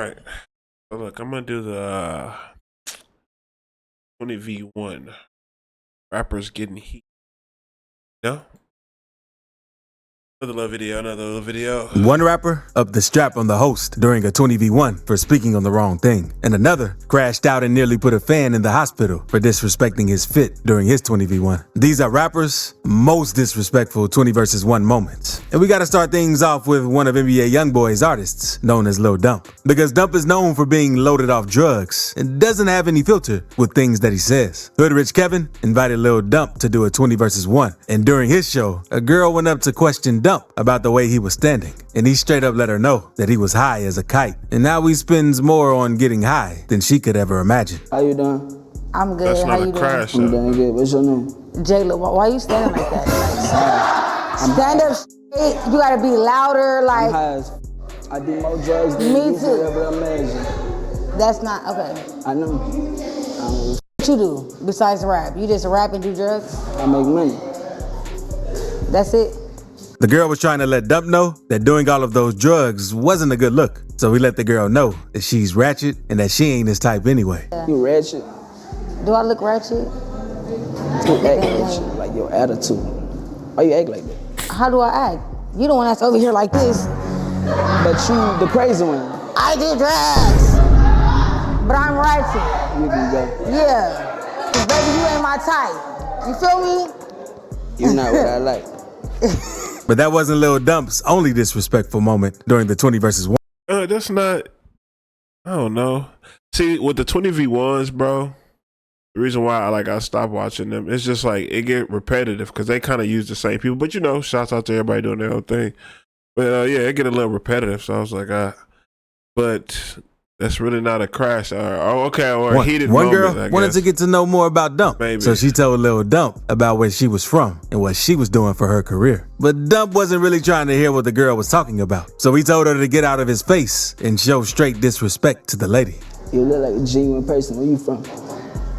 right. So look, I'm gonna do the 20v1. Rappers getting heat. No? Another little video. One rapper upped the strap on the host during a 20v1 for speaking on the wrong thing, and another crashed out and nearly put a fan in the hospital for disrespecting his fit during his 20v1. These are rappers' most disrespectful 20 versus 1 moments. And we gotta start things off with one of NBA YoungBoy's artists, known as Lil Dump. Because Dump is known for being loaded off drugs and doesn't have any filter with things that he says. Hood Rich Kevin invited Lil Dump to do a 20 versus 1, and during his show, a girl went up to question Dump about the way he was standing, and he straight up let her know that he was high as a kite, and now he spends more on getting high than she could ever imagine. How you doing? I'm good. That's How not you a doing? crash. I'm doing good. What's your name? Jayla, why you standing like that? Stand up straight. You gotta be louder. I'm Like high as I do more drugs than Me you could too. ever imagine. that's not okay. I know. What you do besides rap? You just rap and do drugs? I make money. That's it? The girl was trying to let Dump know that doing all of those drugs wasn't a good look, so he let the girl know that she's ratchet and that she ain't his type anyway. You ratchet. Do I look ratchet? You act ratchet, like your attitude. Why you act like that? How do I act? You the one that's over here like this. But you the crazy one. I do drugs, but I'm ratchet. You can go. Yeah, 'cause baby, you ain't my type. You feel me? You're not what I like. But that wasn't Lil Dump's only disrespectful moment during the 20 versus 1. That's not. I don't know. See, with the 20v1s, bro. The reason why I stopped watching them, it's just like it get repetitive because they kind of use the same people. But shouts out to everybody doing their own thing. But yeah, it get a little repetitive. So I was like, but that's really not a crash. Or a heated One moment, I girl guess. wanted to get to know more about Dump, Maybe. so she told Lil Dump about where she was from and what she was doing for her career. But Dump wasn't really trying to hear what the girl was talking about, so he told her to get out of his face and show straight disrespect to the lady. You look like a genuine person. Where you from?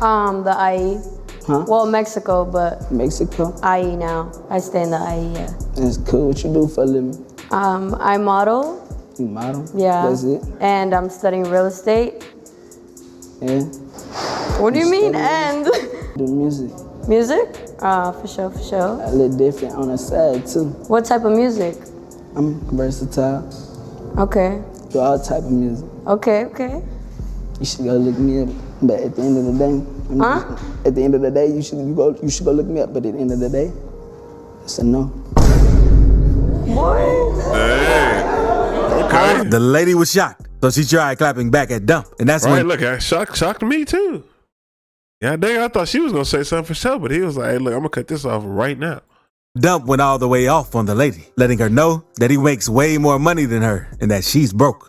The IE. Huh? Well, Mexico, but Mexico? IE now. I stay in the IE, yeah. That's cool. What you do for a living? I model, You model? yeah. That's it? And I'm studying real estate. Yeah. What do you mean, and? Do music. Music? For sure, for sure. A little different on the side too. What type of music? I'm versatile. Okay, Do all type of music. okay. You should go look me up. But at the end of the day, at the end of the day, you should go look me up. But at the end of the day, it's a no. Hey. Okay. The lady was shocked, so she tried clapping back at Dump, and that's Right, when look, that shocked me too. Yeah, dang, I thought she was gonna say something for sure, but he was like, hey, look, I'm gonna cut this off right now. Dump went all the way off on the lady, letting her know that he makes way more money than her and that she's broke.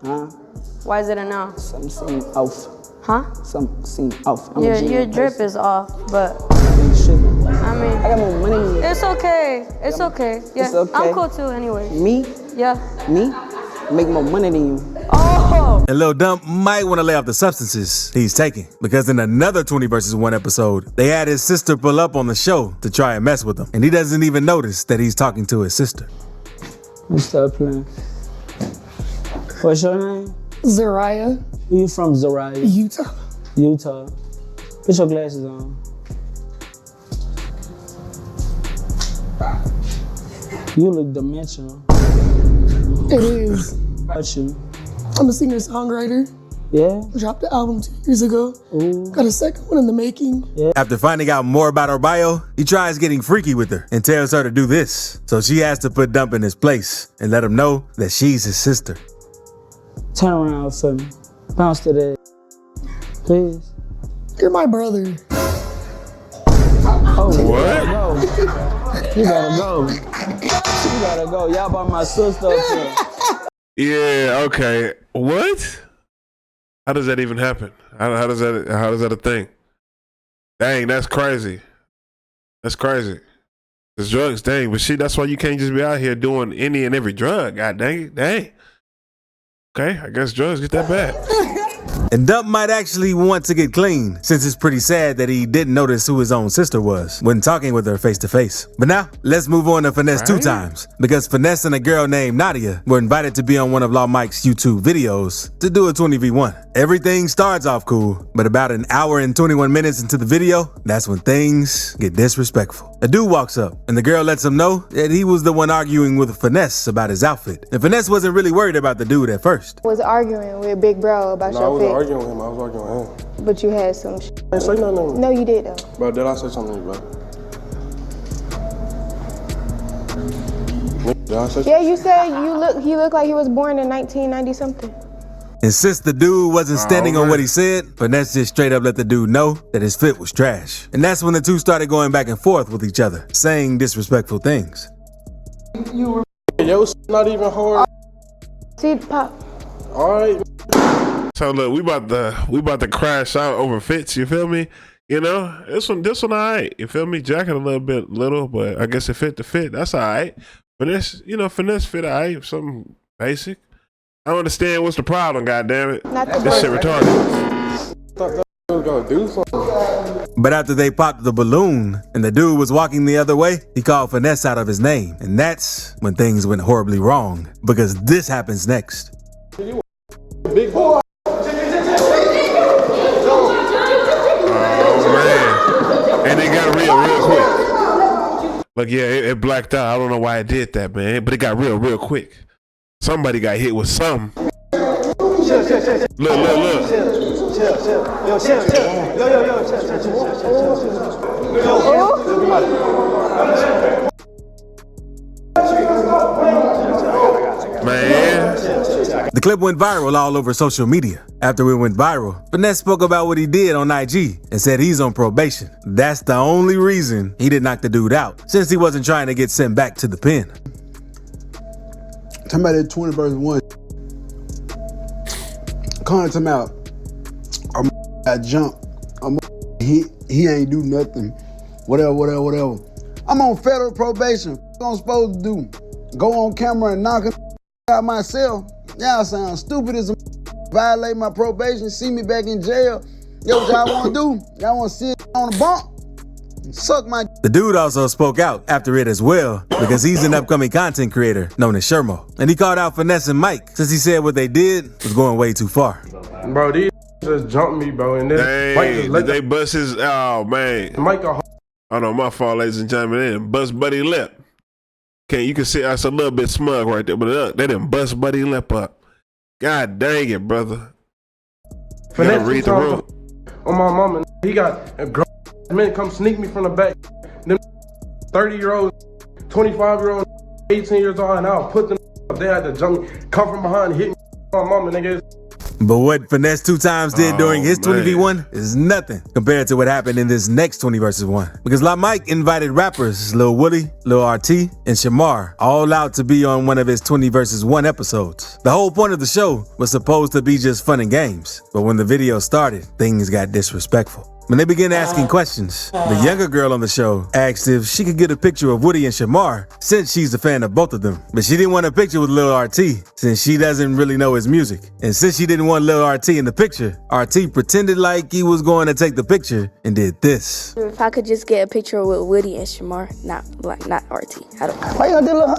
Why is it a no? Something seem off. Huh? Something seem off. I'm a Your genuine drip person. is off, but I'm tripping. I mean, I got more money than you. it's okay. It's okay. Yeah, It's okay. I'm cool too anyway. Me? Yeah. Me? Make more money than you. Oh! And Lil Dump might want to lay off the substances he's taking, because in another 20 versus 1 episode, they had his sister pull up on the show to try and mess with him, and he doesn't even notice that he's talking to his sister. You start playing. What's your name? Zariah, Where you from, Zariah? Utah. Utah. Put your glasses on. You look dimensional. It is. What's you? I'm a singer-songwriter. Yeah? Dropped the album 2 years ago. Ooh. Got a second one in the making. After finding out more about her bio, he tries getting freaky with her and tells her to do this. So she has to put Dump in his place and let him know that she's his sister. Turn around for me. Bounce to that. Please. You're my brother. Oh, What? You gotta go. You gotta go. Y'all brought my sister up here. Yeah, okay. What? How does that even happen? How does that a thing? Dang, that's crazy. That's crazy. It's drugs, dang. But that's why you can't just be out here doing any and every drug. God dang it. Dang. Okay, I guess drugs get that bad. And Dump might actually want to get clean, since it's pretty sad that he didn't notice who his own sister was when talking with her face to face. But now, let's move on to Finesse 2 times, because Finesse and a girl named Nadia were invited to be on one of Law Mike's YouTube videos to do a 20v1. Everything starts off cool, but about an hour and 21 minutes into the video, that's when things get disrespectful. A dude walks up, and the girl lets him know that he was the one arguing with Finesse about his outfit. And Finesse wasn't really worried about the dude at first. Was arguing with Big Bro about your fit. I wasn't arguing with him, I was arguing with him. But you had some shit. I didn't say nothing to him. No, you did though. Bro, did I say something to you, bro? Did I say something? Yeah, you said he looked like he was born in 1990 something. And since the dude wasn't standing on what he said, Finesse just straight up let the dude know that his fit was trash. And that's when the two started going back and forth with each other, saying disrespectful things. Yo, not even hard. See, Pop. All right. So look, we about to crash out over fits. You feel me? You know, this one, all right. You feel me? Jacket a little, but I guess it fit the fit. That's all right. Finesse, finesse fit all right. Something basic. I don't understand what's the problem. Goddamn it! This shit retarded. Gonna do something. But after they popped the balloon and the dude was walking the other way, he called Finesse out of his name. And that's when things went horribly wrong, because this happens next. Big boy. Oh man! And they got real quick. Look, yeah, it blacked out. I don't know why it did that, man, but it got real quick. Somebody got hit with something. Look. Man. The clip went viral all over social media. After it went viral, Finesse spoke about what he did on IG and said he's on probation. That's the only reason he didn't knock the dude out, since he wasn't trying to get sent back to the pen. Talking about that 20 versus 1. Calling him out. I jumped. He ain't do nothing. Whatever. I'm on federal probation. What I'm supposed to do? Go on camera and knock him out myself? Y'all sound stupid as a violate my probation, see me back in jail. Yo, what y'all wanna do? Y'all wanna sit on the bump? Suck my. The dude also spoke out after it as well, because he's an upcoming content creator known as Shermo. And he called out Finesse and Mike, since he said what they did was going way too far. Bro, these just jumped me, bro. And then Mike just did they bust his, oh man. Mike got. Oh no, my fault, ladies and gentlemen. They didn't bust Buddy lip. Okay, you can see that's a little bit smug right there, but look, they didn't bust Buddy lip up. God dang it, brother. Finesse read the room. On my mama, he got a grown man come sneak me from the back. Them 30-year-olds, 25-year-olds, 18 years old, and I'll put them up. They had to jump me, come from behind, hit me. My mama, nigga. But what Finesse 2 times did during his 20v1 is nothing compared to what happened in this next 20 versus 1. Because La Mike invited rappers Lil Woody, Lil RT, and Shamar all out to be on one of his 20 versus 1 episodes. The whole point of the show was supposed to be just fun and games. But when the video started, things got disrespectful. When they began asking questions, the younger girl on the show asked if she could get a picture of Woody and Shamar, since she's a fan of both of them. But she didn't want a picture with Lil RT, since she doesn't really know his music. And since she didn't want Lil RT in the picture, RT pretended like he was going to take the picture and did this. If I could just get a picture with Woody and Shamar, not RT. I don't know. Why you gonna do little?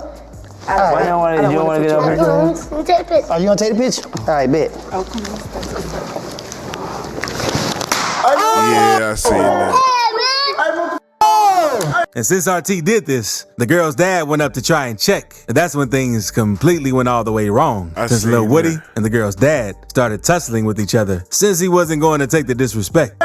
I You don't want to get a picture? Oh, you gonna take the picture? All right, bet. Yeah, I seen that. And since RT did this, the girl's dad went up to try and check. And that's when things completely went all the way wrong. Since Lil Woody and the girl's dad started tussling with each other, since he wasn't going to take the disrespect.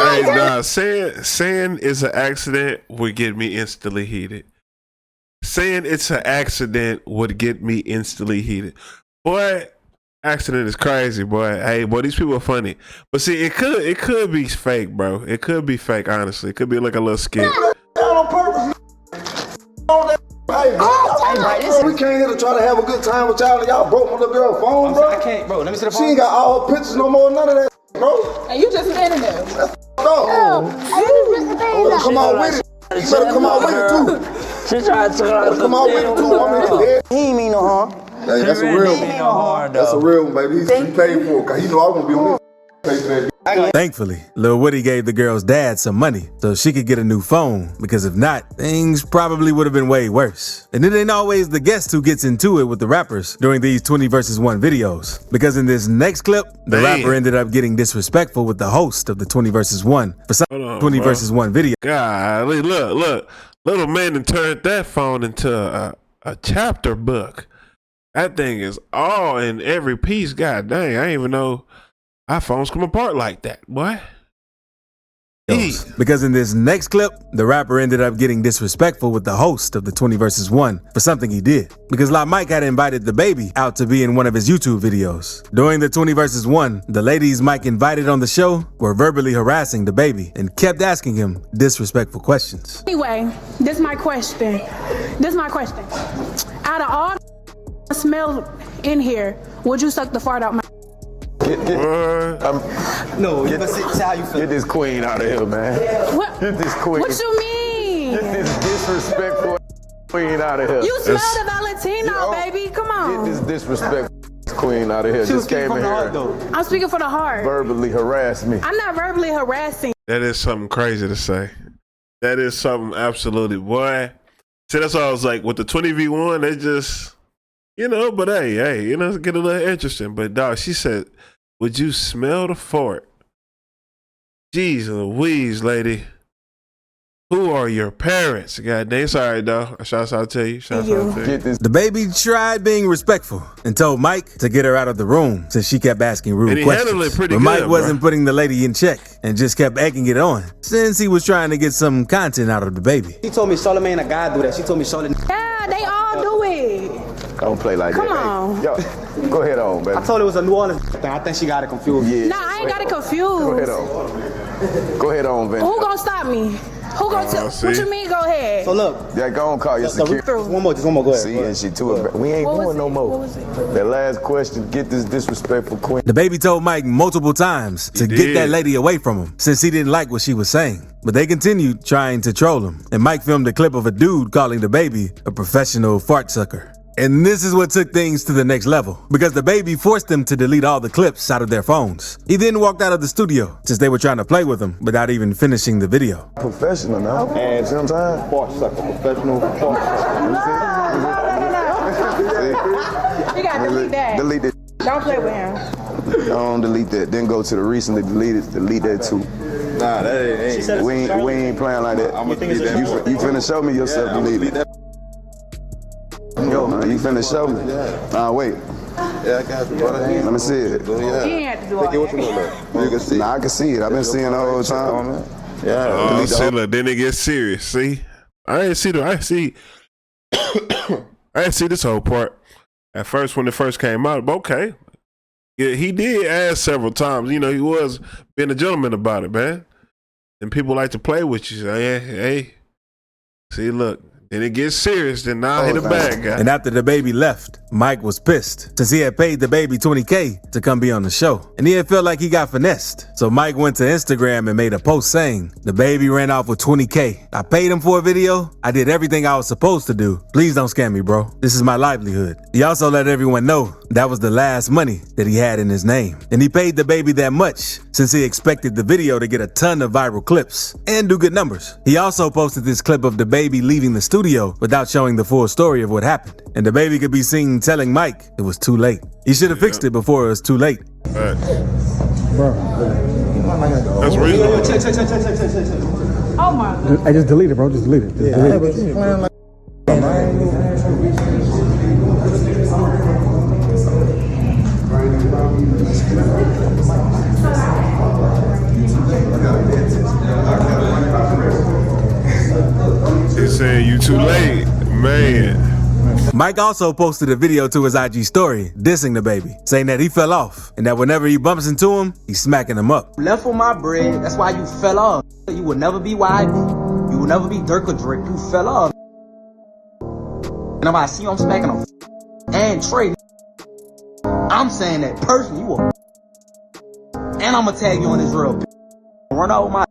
Hey, nah, saying it's an accident would get me instantly heated. Saying it's an accident would get me instantly heated. Boy, accident is crazy, boy. Hey, boy, these people are funny. But see, it could be fake, bro. It could be fake, honestly. It could be like a little skit. Hey, We came here to try to have a good time with y'all, and y'all broke my little girl's phone, bro. I can't, bro. Let me see the phone. She ain't got all her pictures no more, none of that, bro. And you just standing there. Come on with it. You better come on with it too. She tried to come on with it too. He ain't mean no harm. Hey, that's a real one. That's a real one, baby. He paid for it, cause he know I won't be on this. Thankfully, Lil Woody gave the girl's dad some money so she could get a new phone, because if not, things probably would have been way worse. And it ain't always the guest who gets into it with the rappers during these 20 versus 1 videos, because in this next clip, the rapper ended up getting disrespectful with the host of the 20 versus 1 for some 20 versus 1 video. Golly, look, little man done turned that phone into a chapter book. That thing is all in every piece. God dang, I didn't even know iPhones come apart like that, boy. Because in this next clip, the rapper ended up getting disrespectful with the host of the 20 versus 1 for something he did. Because La Mike had invited the baby out to be in one of his YouTube videos. During the 20 versus 1, the ladies Mike invited on the show were verbally harassing the baby and kept asking him disrespectful questions. Anyway, this is my question. Out of all the smell in here, would you suck the fart out my... No, get how you feel. Get this queen out of here, man. What? Get this queen. What you mean? Get this disrespectful queen out of here. You smell the Valentino, baby. Come on. Get this disrespectful queen out of here. Just came in here. I'm speaking for the heart. Verbally harass me. I'm not verbally harassing. That is something crazy to say. That is something absolutely, boy. See, that's why I was like, with the 20v1, they just, but hey, get a little interesting. But dog, she said, would you smell the fart? Jeez Louise, lady. Who are your parents? God dang, sorry, dog. Shouts out to you. The baby tried being respectful and told Mike to get her out of the room since she kept asking rude questions. But Mike wasn't putting the lady in check and just kept egging it on since he was trying to get some content out of the baby. She told me Charlamagne a guy do that. She told me Charlamagne. Yeah, they all do it. Don't play like that. Come on. Hey, yo, go ahead on, baby. I told her it was a New Orleans thing. I think she got it confused. Yeah. Nah, I ain't got it confused. Go ahead on. Go ahead on, Vinny. Who gonna stop me? Who gonna tell? What you mean? Go ahead. So look. Yeah, go on, call your security. Just one more. Go ahead. See, and she too. We ain't doing no more. What was it? That last question. Get this disrespectful queen. The baby told Mike multiple times to get that lady away from him since he didn't like what she was saying. But they continued trying to troll him. And Mike filmed a clip of a dude calling the baby a professional fart sucker. And this is what took things to the next level, because the baby forced them to delete all the clips out of their phones. He then walked out of the studio since they were trying to play with him without even finishing the video. Professional now. Okay. And sometimes fart sucker, professional fart sucker. You gotta delete that. Delete it. Don't play with him. Don't delete that. Then go to the recently deleted. Delete that too. Nah, that ain't. We ain't playing like that. You finna show me yourself deleted. Yo, man, you finna show me? Nah, wait. Yeah, I got you. Let me see it. You ain't have to do all that. You can see. Nah, I can see it. I've been seeing it the whole time, man. Yeah. See, look, then it gets serious. See, I didn't see this whole part at first when it first came out. But okay, yeah, he did ask several times. He was being a gentleman about it, man. And people like to play with you. Hey, see, look. Then it gets serious, then now hit a bad guy. And after the baby left, Mike was pissed since he had paid the baby $20K to come be on the show. And he had felt like he got finessed. So Mike went to Instagram and made a post saying, the baby ran off with $20K. I paid him for a video. I did everything I was supposed to do. Please don't scam me, bro. This is my livelihood. He also let everyone know that was the last money that he had in his name. And he paid the baby that much since he expected the video to get a ton of viral clips and do good numbers. He also posted this clip of the baby leaving the studio without showing the full story of what happened. And the baby could be seen telling Mike it was too late. He should have fixed it before it was too late. Bro. That's reasonable. Check. Oh my God. I just delete it, bro. Just delete it. Delete it. They saying you too late, man. Mike also posted a video to his IG story dissing the baby, saying that he fell off and that whenever he bumps into him, he's smacking him up. Left for my bread, that's why you fell off. You will never be YB. You will never be Dirk or Drake. You fell off. And if I see you, I'm smacking him. And Trey, I'm saying that personally, you a. And I'm gonna tag you on this real. Run over my.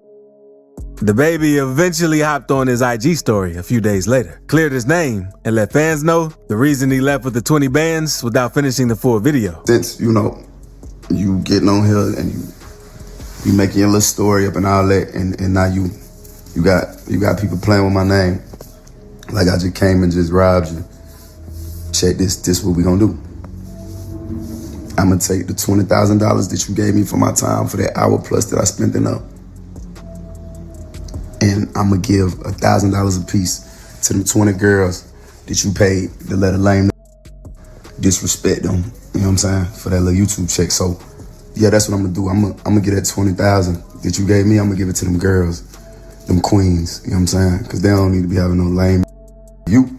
The baby eventually hopped on his IG story a few days later, cleared his name, and let fans know the reason he left with the 20 bands without finishing the full video. Since, you know, you getting on here and you making your little story up and all that, and now you got people playing with my name. Like I just came and just robbed you. Check this what we gonna do. I'm gonna take the $20,000 that you gave me for my time for that hour plus that I spent in up. And I'm gonna give $1,000 a piece to them 20 girls that you paid to let a lame disrespect them. You know what I'm saying? For that little YouTube check. So yeah, that's what I'm gonna do. I'm gonna get that 20,000 that you gave me. I'm gonna give it to them girls, them queens. You know what I'm saying? Because they don't need to be having no lame. You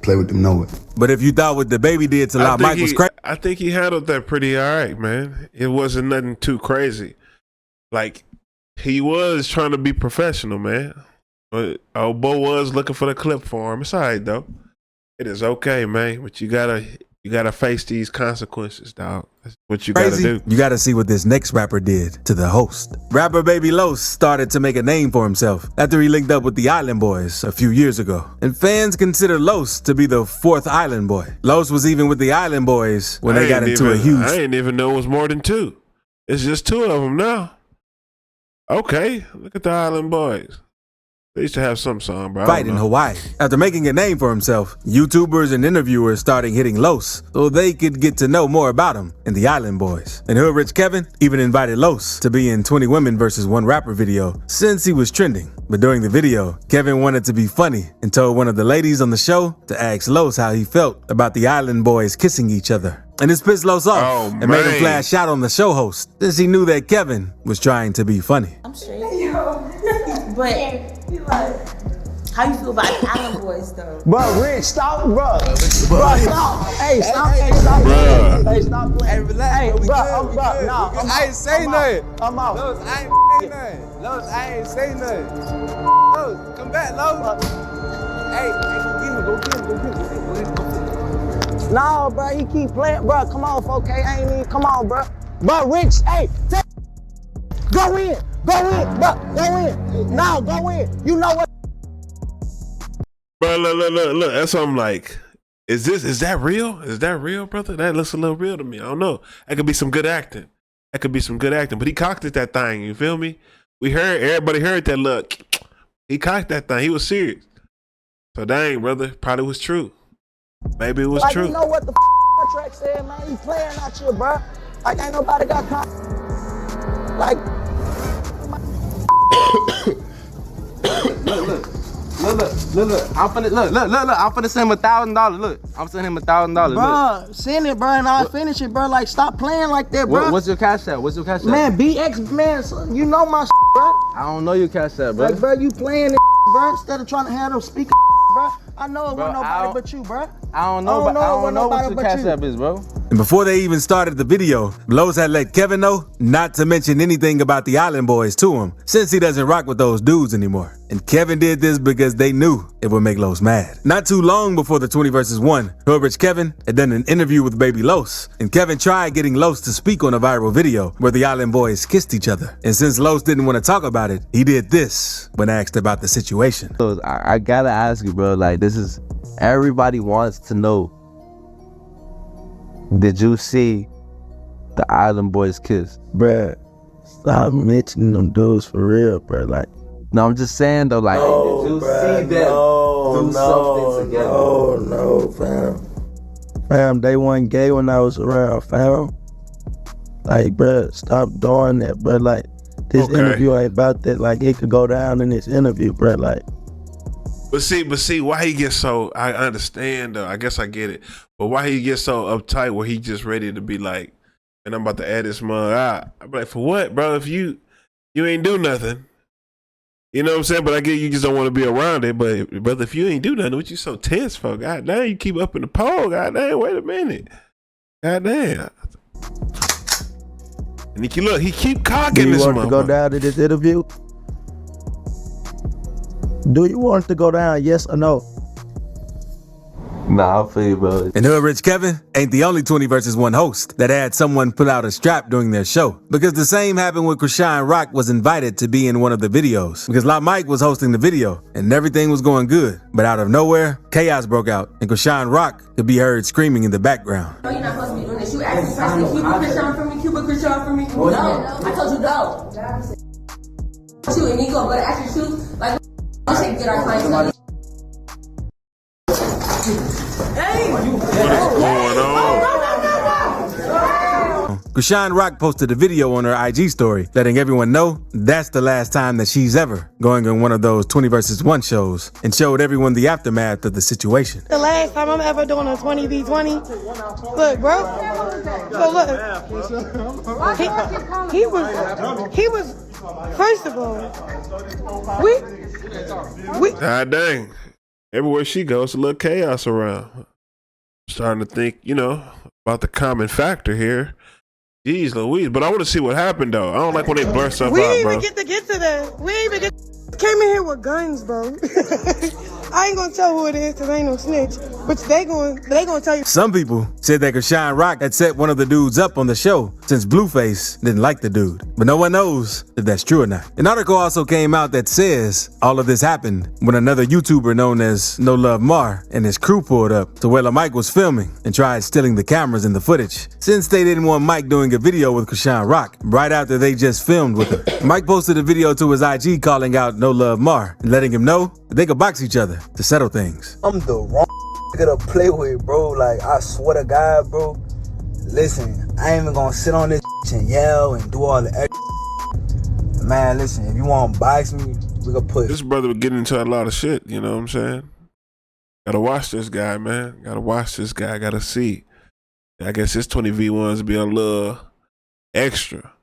play with them, know it. But if you thought what the baby did to Loud Mike was crazy, I think he handled that pretty all right, man. It wasn't nothing too crazy. Like, he was trying to be professional, man. But old Bo was looking for the clip for him. It's all right, though. It is okay, man. But you gotta face these consequences, dog. That's what you gotta do. You gotta see what this next rapper did to the host. Rapper Baby Los started to make a name for himself after he linked up with the Island Boys a few years ago. And fans consider Los to be the fourth Island Boy. Los was even with the Island Boys when they got into a huge... I didn't even know it was more than two. It's just two of them now. Okay, look at the Island Boys. They used to have some song, bro. Fight in Hawaii. After making a name for himself, YouTubers and interviewers started hitting Los so they could get to know more about him and the Island Boys. And Hood Rich Kevin even invited Los to be in 20 Women vs. One Rapper video since he was trending. But during the video, Kevin wanted to be funny and told one of the ladies on the show to ask Los how he felt about the Island Boys kissing each other. And this pissed Los off and made him flash out on the show host since he knew that Kevin was trying to be funny. I'm straight. But how you feel about the Island Boys though? Bro, Rich, stop, bro. Bro, stop. Hey, stop. Hey, stop. Hey, stop playing. Hey, relax. Hey, bro, I ain't say nothing. I'm out. Los, I ain't say nothing. Los, I ain't say nothing. Los, come back, Los. Hey, go get him. No, bro, he keep playing. Bro, come on, 4K. I ain't even, come on, bro. Bro, Rich, hey, go in, bro, go in. No, go in. You know what? Bro, look. That's what I'm like. Is that real? Is that real, brother? That looks a little real to me. I don't know. That could be some good acting. But he cocked at that thing, you feel me? Everybody heard that look. He cocked that thing. He was serious. So dang, brother, probably was true. Maybe it was true. You know what the contract said, man? He playing out here, bro. Like, ain't nobody got caught. Like, Look. I'm finna send him $1,000. Look, I'm sending him $1,000. Bro, send it, bro, and I'll finish it, bro. Like, stop playing like that, bro. What's your cash app? Man, BX, man, you know my bro. I don't know your cash app, bro. Like, bro, you playing bro, instead of trying to have them speak, bro. I know it wasn't nobody but you, bro. I don't know what your cash app is, bro. And before they even started the video, Los had let Kevin know not to mention anything about the Island Boys to him, since he doesn't rock with those dudes anymore. And Kevin did this because they knew it would make Los mad. Not too long before the 20 vs. 1, Hood Rich Kevin had done an interview with Baby Los, and Kevin tried getting Los to speak on a viral video where the Island Boys kissed each other. And since Los didn't want to talk about it, he did this when asked about the situation. So I gotta ask you, bro, like, this is, everybody wants to know, did you see the Island Boys kiss? Bruh, stop mentioning them dudes for real, bruh. Like, no, I'm just saying though, like, no, did you bruh, see them do something together? No, fam. Fam, they weren't gay when I was around, fam. Like, bruh, stop doing that, bruh. Like, this interview ain't about that. Like, it could go down in this interview, bruh. Like, But see, why he gets so, I understand though, I guess I get it. But why he gets so uptight where he just ready to be like, and I'm about to add this mug out. I'm like, for what, bro? If you ain't do nothing. You know what I'm saying? But I get you just don't want to be around it. But brother, if you ain't do nothing, what you so tense for? God damn, you keep up in the pole. God damn, wait a minute. God damn. And he keep cocking this motherfucker. Do you want to go down to this interview? Do you want to go down, yes or no? Nah, I feel you, bro. And Hood Rich Kevin ain't the only 20 versus 1 host that had someone pull out a strap during their show. Because the same happened when Krishan Rock was invited to be in one of the videos. Because La Mike was hosting the video and everything was going good. But out of nowhere, chaos broke out and Krishan Rock could be heard screaming in the background. No, you're not supposed to be doing this. You asked me to Cuba Krishan for me, Cuba Krishan for me. No, I told you no. You and Nico, but actually shoot, like, let's get our clients money. Krishan Rock posted a video on her IG story letting everyone know that's the last time that she's ever going on one of those 20 versus 1 shows and showed everyone the aftermath of the situation. The last time I'm ever doing a 20v20. Look, bro. So look, he was, first of all, we. God dang. Everywhere she goes, a little chaos around. Starting to think, you know, about the common factor here. Jeez Louise, but I want to see what happened though. I don't like when they burst up We out, didn't bro. even get to that. We didn't even came in here with guns, bro. I ain't gonna tell who it is because I ain't no snitch. But they gonna tell you. Some people said that Krishan Rock had set one of the dudes up on the show since Blueface didn't like the dude. But no one knows if that's true or not. An article also came out that says all of this happened when another YouTuber known as No Love Mar and his crew pulled up to where Mike was filming and tried stealing the cameras and the footage. Since they didn't want Mike doing a video with Krishan Rock right after they just filmed with him. Mike posted a video to his IG calling out No Love Mar and letting him know that they could box each other to settle things. I'm the wrong nigga to play with, bro. Like, I swear to God, bro. Listen, I ain't even gonna sit on this and yell and do all the extra. Man, listen, if you want to box me, we can put. This brother was getting into a lot of shit, you know what I'm saying? Gotta watch this guy, man. Gotta watch this guy. Gotta see. I guess his 20v1s be a little extra.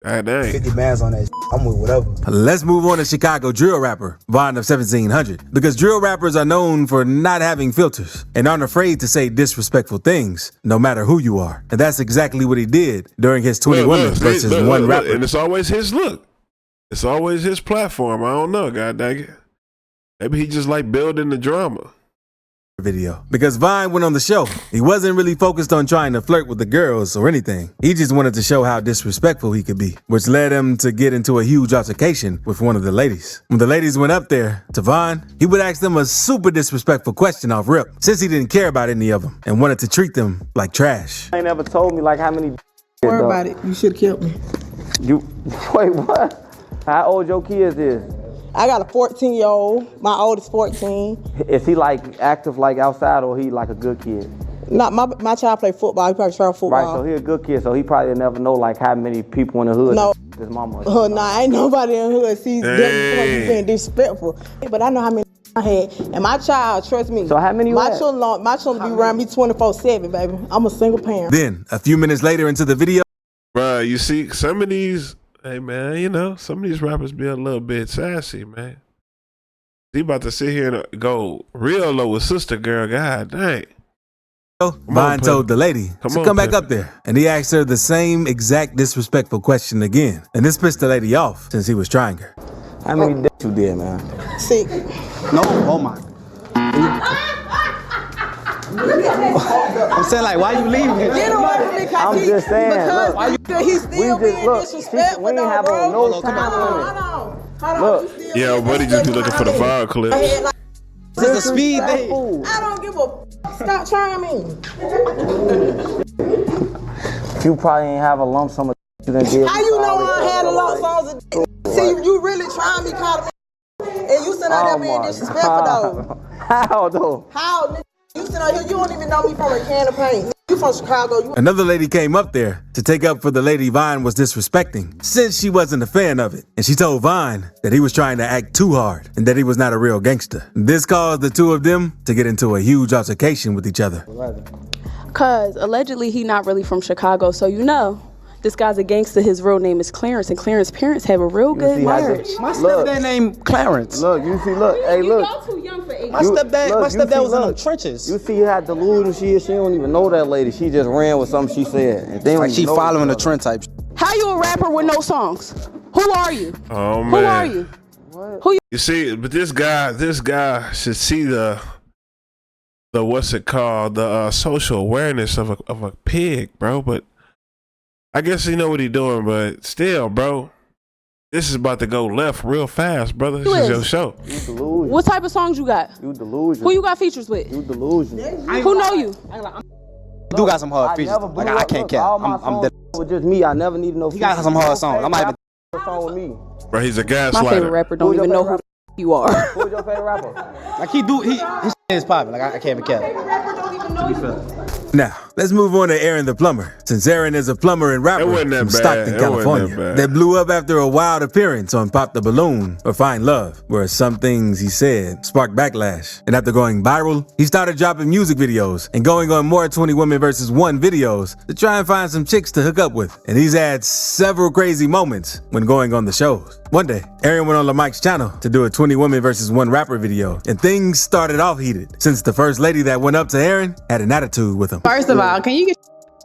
God dang. 50 bands on that. I'm with whatever. Let's move on to Chicago drill rapper Von of 1700. Because drill rappers are known for not having filters and aren't afraid to say disrespectful things, no matter who you are. And that's exactly what he did during his 20 women versus one rapper. And it's always his look. It's always his platform. I don't know, god dang it. Maybe he just like building the drama. Video. Because Vine went on the show, he wasn't really focused on trying to flirt with the girls or anything. He just wanted to show how disrespectful he could be, which led him to get into a huge altercation with one of the ladies. When the ladies went up there to Vine, he would ask them a super disrespectful question off rip, since he didn't care about any of them and wanted to treat them like trash. You ain't never told me like how many. Don't worry about it. You should have killed me. You wait, what? How old your kids is? I got a 14-year-old. My oldest 14. Is he like active like outside or he like a good kid? Not my child play football. He probably try football. Right, so he a good kid. So he probably never know like how many people in the hood. No. His mama. Nah, ain't nobody in the hood sees that being disrespectful. But I know how many I had, and my child, trust me. So how many? My children be around me 24/7, baby. I'm a single parent. Then a few minutes later into the video, bruh, you see some of these. Hey man, you know, some of these rappers be a little bit sassy, man. He about to sit here and go real low with Sister Girl, god dang. Vine told the lady to come back up there, and he asked her the same exact disrespectful question again. And this pissed the lady off since he was trying her. How many days you did, man? 6. No, oh my. I'm saying, like, why you leaving? Get away from me, I'm just saying, look, why he's still being disrespectful, we ain't have no time. Hold on. Yeah, buddy just be looking for the viral clips. This is a speed thing. I don't give a. Stop trying me. You probably ain't have a lump sum of you done did. How you know I had a lump sum of? See, you really trying me, calling me, and you sitting out there being disrespectful though. How though? How? You sit out here, you don't even know me from a can of paint. You from Chicago. Another lady came up there to take up for the lady Vine was disrespecting, since she wasn't a fan of it. And she told Vine that he was trying to act too hard and that he was not a real gangster. This caused the two of them to get into a huge altercation with each other. Cause allegedly he not really from Chicago, so you know. This guy's a gangster. His real name is Clarence, and Clarence's parents have a real good marriage. My stepdad named Clarence. Look, you see, look, hey, look. Y'all too young for 8. My stepdad was in the trenches. You see how delusional she is. She don't even know that lady. She just ran with something she said. And they like she following the trend type. How you a rapper with no songs? Who are you? Oh man. Who are you? What? Who You see, but this guy should see the what's it called? The social awareness of a pig, bro. But I guess he know what he doing, but still, bro. This is about to go left real fast, brother. This is your show. You delusion. What type of songs you got? You delusion. Who you got features with? You delusion. Who know you? You do got some hard features. Like I can't care. I'm dead. With just me, I never need to know. He got some hard songs. I might have a song with me. Bro, he's a gaslighter. My favorite rapper don't even know who you are. Who's your favorite rapper? Like his shit is popping. Like I can't even care. To be fair. Now, let's move on to Aaron the Plumber, since Aaron is a plumber and rapper from Stockton, California, that blew up after a wild appearance on Pop the Balloon or Find Love, where some things he said sparked backlash. And after going viral, he started dropping music videos and going on more 20 Women vs. 1 videos to try and find some chicks to hook up with. And he's had several crazy moments when going on the shows. One day, Aaron went on Mike's channel to do a 20 Women vs. 1 rapper video, and things started off heated, since the first lady that went up to Aaron had an attitude with him. First of all, can you get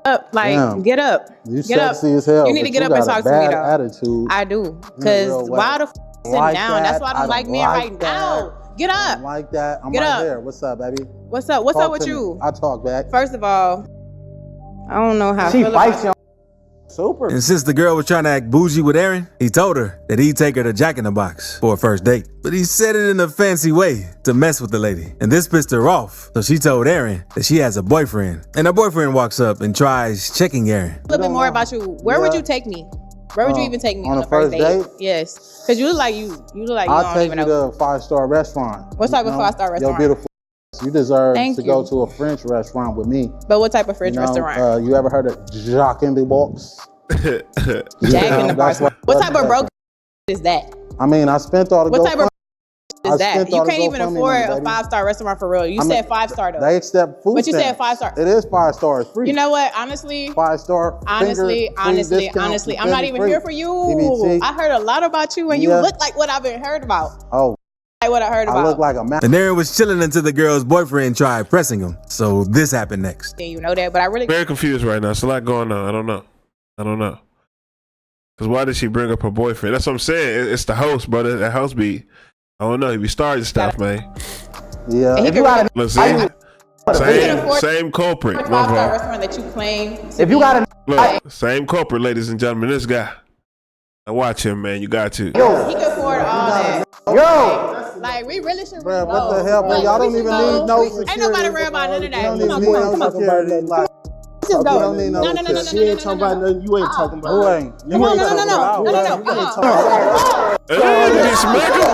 up? Like, Damn. get up. You get up. sexy as hell. You need to get up and talk to me, though. Attitude. I do. Because why the sitting like down? That's why I don't like men right that. now. Get up. I like that. I'm get right up. here. What's up, baby? What's up? What's up with you? I talk back. First of all, I don't know how she I feel fights about Super. And since the girl was trying to act bougie with Aaron, he told her that he'd take her to Jack in the Box for a first date. But he said it in a fancy way to mess with the lady. And this pissed her off, so she told Aaron that she has a boyfriend. And her boyfriend walks up and tries checking Aaron. a little bit more about you. Where would you take me? Where would you even take me on on a the first date? Yes. Because you look like you I'll don't take even you know. to a 5-star restaurant. What type of 5-star restaurant? You're beautiful. You deserve Thank to you. go to a French restaurant with me. But what type of French restaurant? You ever heard of Jacques in the Box? Jack in the Box. What type of broke is that? I mean, I spent all the What type of is that? spent You all the can't even GoFundMe afford money, a baby. 5-star restaurant for real. You said 5-star though. They accept food But you said stamps. 5-star. It is 5 stars free. You know what? Honestly, 5-star. honestly, I'm not even here for you. EBT. I heard a lot about you, and you Yeah. look like what I've been heard about. Oh. Like what I heard about. I look like a man. And Aaron was chilling until the girl's boyfriend tried pressing him. So this happened next. Yeah, you know that, but I really Very confused right now. It's a lot going on. I don't know. Because why did she bring up her boyfriend? That's what I'm saying. It's the host, brother. That host be, I don't know. He be starting stuff, man. Yeah. If you got Let's see. Same culprit. a 5-star restaurant that you claim. If you got Look, same culprit, ladies and gentlemen. This guy. Now watch him, man. You got to. He can afford all that. Yo. Like we really should. Bro, what the hell, bro? Y'all don't even need no security. Ain't nobody worried about none of that. You don't even need no security. Like, Let's just go. you don't need no No. She ain't talking about nothing. You ain't talking about. Who ain't? You No. ain't talking about. Hey, did he smack him?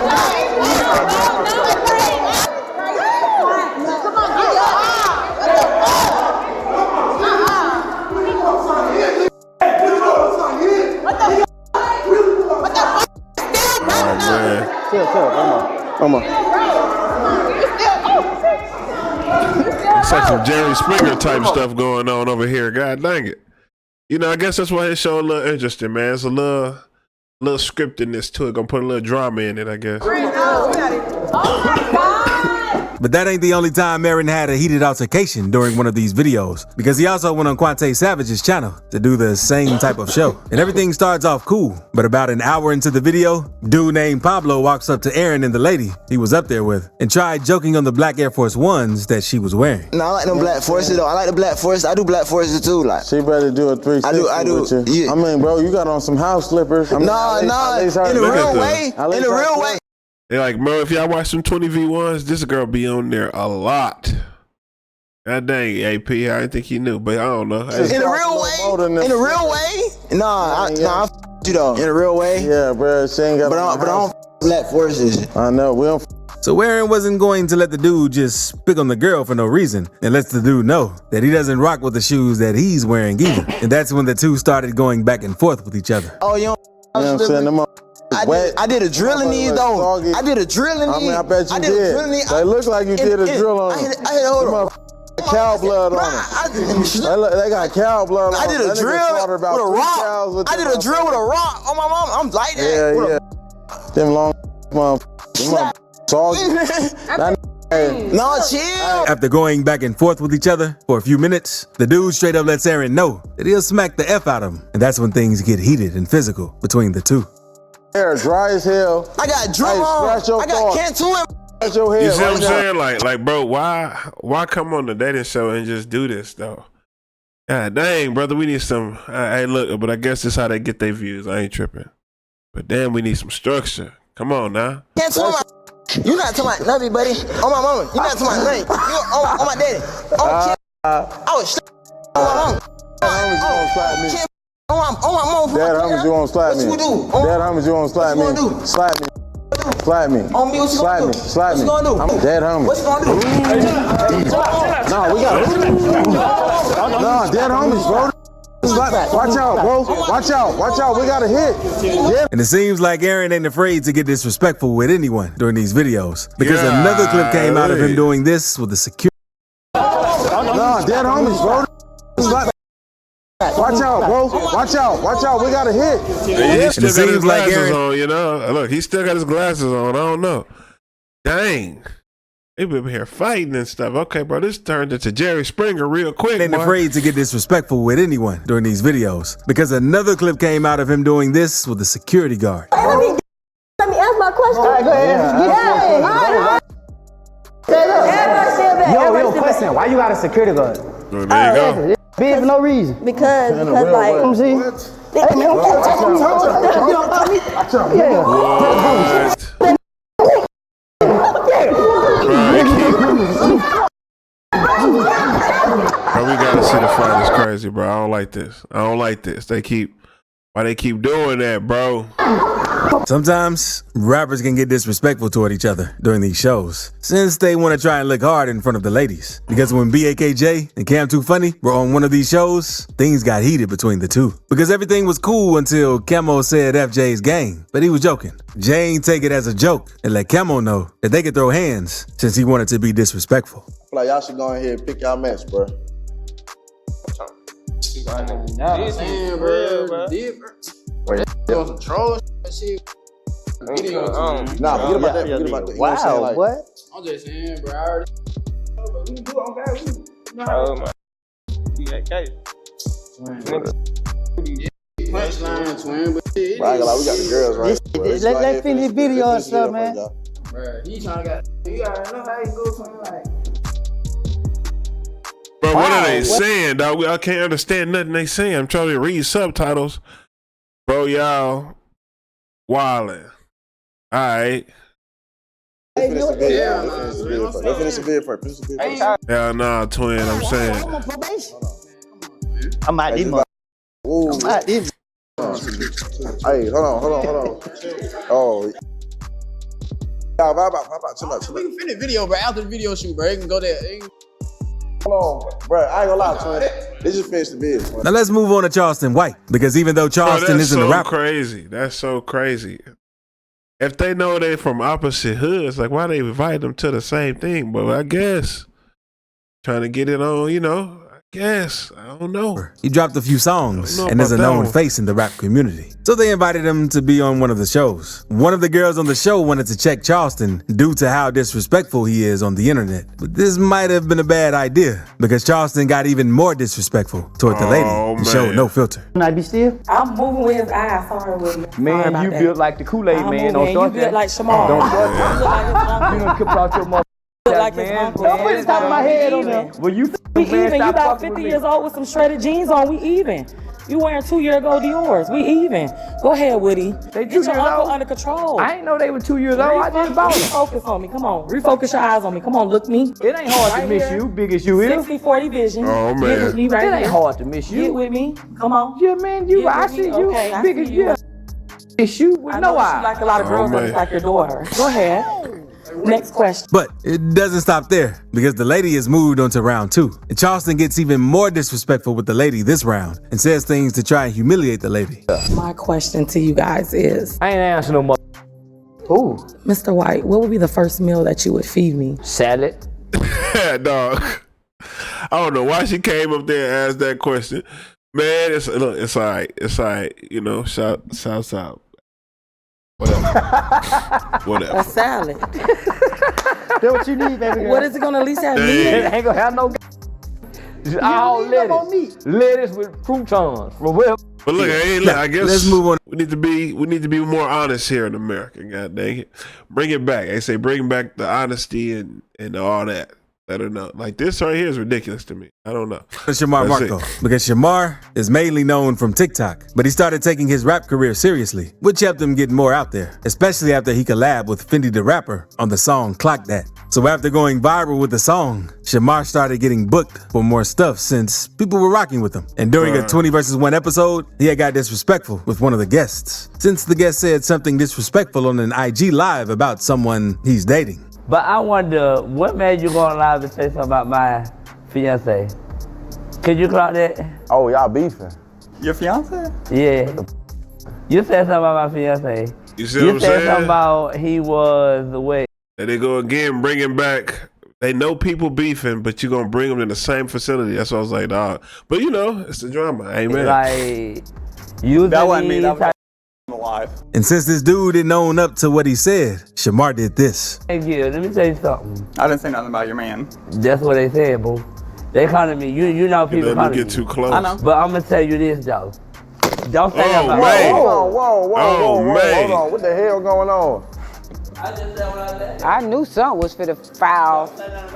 Come on. It's like some Jerry Springer type stuff going on over here. God dang it. You know, I guess that's why his show a little interesting, man. It's a little scriptedness to it. Gonna put a little drama in it, I guess. But that ain't the only time Aaron had a heated altercation during one of these videos, because he also went on Quante Savage's channel to do the same type of show. And everything starts off cool, but about an hour into the video, dude named Pablo walks up to Aaron and the lady he was up there with and tried joking on the black Air Force Ones that she was wearing. No, I like them black forces though. I like the black forces. I do black forces too. Like she better do a 360 I do. with you. Yeah. I mean, bro, you got on some house slippers. I mean, No. In a real way. In a real way. They're like, bro, if y'all watch some 20v1s, this girl be on there a lot. God dang, AP, I didn't think he knew, but I don't know. In a real way? Nah, I you though. In a real way? Yeah, bro, she ain't got But I don't black forces. I know, we don't. So Aaron wasn't going to let the dude just pick on the girl for no reason and lets the dude know that he doesn't rock with the shoes that he's wearing either. And that's when the two started going back and forth with each other. Oh, you know what I'm saying? I did a drill in these though. I did a drill in these. I mean, I bet you did. They look like you did a drill on them. I hit hold on. Cow blood on them. They got cow blood on them. I did a drill with a rock. I did a drill with a rock on my mom. I'm like that. Yeah. Them long motherfuckers. Soggy. No, chill. After going back and forth with each other for a few minutes, the dude straight up lets Aaron know that he'll smack the F out of him. And that's when things get heated and physical between the two. Hair dry as hell. I got drill on. Scratch your I got Cantu in. That's your head. You see what I'm now. saying? Like, bro, why come on the dating show and just do this though? God dang, brother, we need some. Hey, look, but I guess this how they get their views. I ain't tripping. But damn, we need some structure. Come on now. Can't tell my. You not talking about nothing, buddy. On my mama. You not talking about nothing. You on my daddy. On kid. I was on my mama. On my mama. Dad, how much you want to slap me? What you do? Dad, how much you want to slap me? Slap me. Slap me. On me, what you gonna do? Slap me. What you gonna do? Dad, how much? What you gonna do? No, we got it. No, dead homies, bro. Watch out, bro. Watch out. We got a hit. Yeah. And it seems like Aaron ain't afraid to get disrespectful with anyone during these videos because another clip came out of him doing this with the security. No, dead homies, bro. Watch out, bro. Watch out. We got a hit. And he still got his glasses on, you know. Look, he still got his glasses on. I don't know. Dang. They been here fighting and stuff. Okay, bro, this turned into Jerry Springer real quick. Ain't afraid to get disrespectful with anyone during these videos because another clip came out of him doing this with a security guard. Hey, let me ask my question. All right, go ahead. Yo, question. Why you got a security guard? There you go. Big for no reason. Because like, Come see. Hey, man, Bro, we gotta see the fight. It's crazy, bro. I don't like this. Why they keep doing that, bro? Sometimes rappers can get disrespectful toward each other during these shows since they want to try and look hard in front of the ladies. Because when BAKJ and Cam Too Funny were on one of these shows, things got heated between the two. Because everything was cool until Camo said FJ's gang, but he was joking. Jay ain't take it as a joke and let Camo know that they could throw hands since he wanted to be disrespectful. Like y'all should go ahead and pick y'all match, bro. Some troll shit. Nah, forget about that. Forget about that. Wow, like, what? I'm just saying, bro. I already. We can do it on God. We got case. Punchline, twin, but shit. Bro, I ain't gonna lie, we got the girls right. Let's finish the video and stuff, man. Bro, he trying to get. You gotta know how you go from like. Bro, what are they saying, dog? I can't understand nothing they saying. I'm trying to read subtitles. Bro, y'all wildin'. All right. Let's finish the video first. Hell nah, twin, I'm saying. I'm out this motherfucker. I'm out this. Hey, hold on. Oh. Chill out. We can finish the video, bro. After the video shoot, bro. You can go there. Hold on, bro. I ain't gonna lie, twin. Let's just finish the video. Now let's move on to Charleston White because even though Charleston isn't a rapper. That's so crazy. If they know they from opposite hoods, like why they invite them to the same thing? But I guess trying to get it on, you know. I don't know. He dropped a few songs and is a known face in the rap community. So they invited him to be on one of the shows. One of the girls on the show wanted to check Charleston due to how disrespectful he is on the internet. But this might have been a bad idea because Charleston got even more disrespectful toward the lady and showed no filter. Can I be still? I'm moving with his eyes. Sorry, William. Man, you built like the Kool-Aid man. Don't start that. You built like Shamal. Don't start that. You done kept out your mother. Like his uncle. Don't put the top of my head on there. Well, you we even. You about 50 years old with some shredded jeans on. We even. You wearing 2-year-old Dior's. We even. Go ahead, Woody. They 2 Get years your uncle old? under control. I ain't know they were 2 years old. I just bought them. Refocus on me. Come on. Refocus your eyes on me. Come on. Look me. It ain't hard to miss you, big as you is. 60-40 vision. Oh, man. Get with me right It ain't here. hard to miss you. Get with me. Come on. Yeah, man, you. I see you. Okay, Big as you. It's you with no eyes. You like a lot of girls that's like your daughter. Go ahead. Next question. But it doesn't stop there because the lady has moved on to round 2. And Charleston gets even more disrespectful with the lady this round and says things to try and humiliate the lady. My question to you guys is, I ain't answering no more. Who? Mr. White, what would be the first meal that you would feed me? Salad. Dog. I don't know why she came up there and asked that question. Man, it's all right. It's all right. You know, shout out. Whatever. A salad. That's what you need, baby girl. What is it gonna at least have meat? It ain't gonna have no. All lettuce. Lettuce with croutons. From where But look, hey, look, I guess let's move on. We need to be more honest here in America. God dang it, bring it back. They say bring back the honesty and all that. Let her know. Like this right here is ridiculous to me. I don't know. It's Shamar Marco. Because Shamar is mainly known from TikTok, but he started taking his rap career seriously, which helped him get more out there, especially after he collabed with Fendi the Rapper on the song Clock That. So after going viral with the song, Shamar started getting booked for more stuff since people were rocking with him. And during a 20 versus 1 episode, he had got disrespectful with one of the guests, since the guest said something disrespectful on an IG live about someone he's dating. But I wonder, what made you go on live to say something about my fiance? Could you clock that? Oh, y'all beefing. Your fiance? Yeah. You said something about my fiance. You see what I'm saying? You said something about he was the way. And they go again, bringing back. They know people beefing, but you're gonna bring them in the same facility. That's what I was like, dog. But you know, it's the drama. Amen. Like you. That wasn't me. That was alive. And since this dude didn't own up to what he said, Shamar did this. Thank you. Let me tell you something. I didn't say nothing about your man. That's what they said, boo. They come to me. You know people come to me. Get too close. I know. But I'm gonna tell you this though. Don't say that about man. me. Whoa, hold on. What the hell going on? I knew something was for the foul.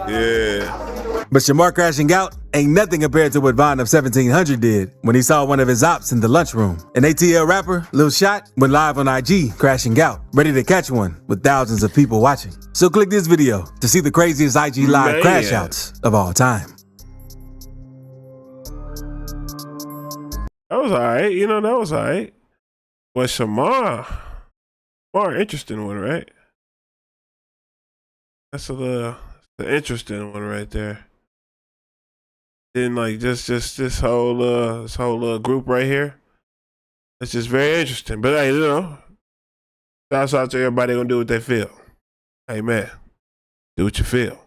Yeah. But Shamar crashing out ain't nothing compared to what Vaughn of 1700 did when he saw one of his ops in the lunchroom. An ATL rapper, Lil Shot, went live on IG crashing out, ready to catch one with thousands of people watching. So click this video to see the craziest IG live crash outs of all time. That was all right. You know, that was all right. But Shamar, interesting one, right? That's the interesting one right there. Then like just this whole group right here. It's just very interesting. But hey, you know, shouts out to everybody gonna do what they feel. Hey man, do what you feel.